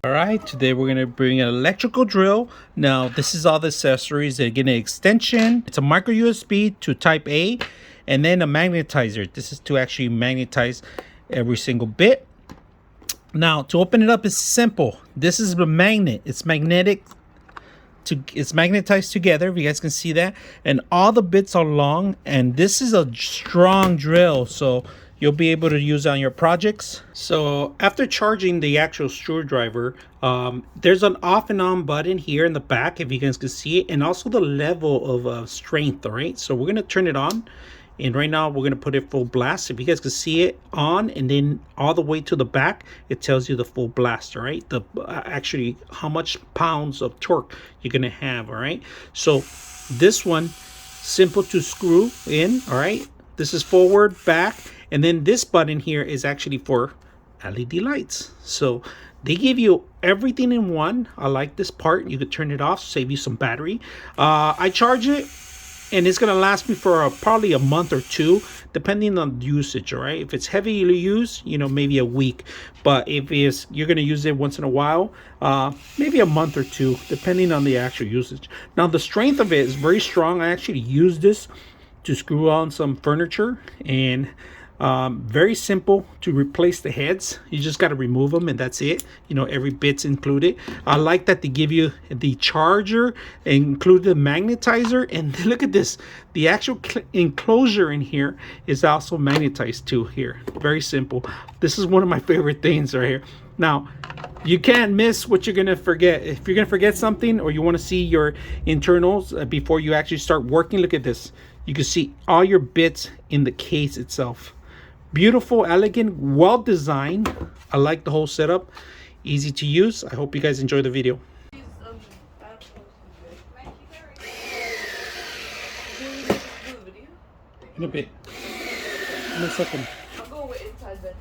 All right, today we're gonna bring an electrical drill. Now, this is all the accessories. They get an extension. It's a micro USB to type A, and then a magnetizer. This is to actually magnetize every single bit. Now, to open it up is simple. This is the magnet. It's magnetic. It's magnetized together. If you guys can see that, and all the bits are long. And this is a strong drill, so you'll be able to use it on your projects. So after charging the actual screwdriver, there's an off and on button here in the back, if you guys can see it, and also the level of strength. All right, so we're gonna turn it on, and right now we're gonna put it full blast. If you guys can see it on, and then all the way to the back, it tells you the full blast. All right, the actually how much pounds of torque you're gonna have. All right, so this one, simple to screw in. All right, this is forward, back. And then this button here is actually for LED lights. So they give you everything in one. I like this part. You could turn it off, save you some battery. I charge it, and it's gonna last me for probably a month or two, depending on the usage. All right, if it's heavily used, you know, maybe a week. But if you're gonna use it once in a while, maybe a month or two, depending on the actual usage. Now the strength of it is very strong. I actually use this to screw on some furniture, and very simple to replace the heads. You just got to remove them, and that's it. You know, every bit's included. I like that they give you the charger, include the magnetizer, and look at this. The actual enclosure in here is also magnetized too here. Very simple. This is one of my favorite things right here. Now, you can't miss what you're gonna forget. If you're gonna forget something, or you want to see your internals before you actually start working, look at this. You can see all your bits in the case itself. Beautiful, elegant, well designed. I like the whole setup. Easy to use. I hope you guys enjoy the video. In a bit. In a second. I'll go inside then.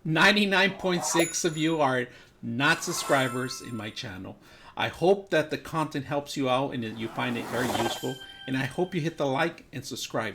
.6 of you are not subscribers in my channel. I hope that the content helps you out and that you find it very useful. And I hope you hit the like and subscribe.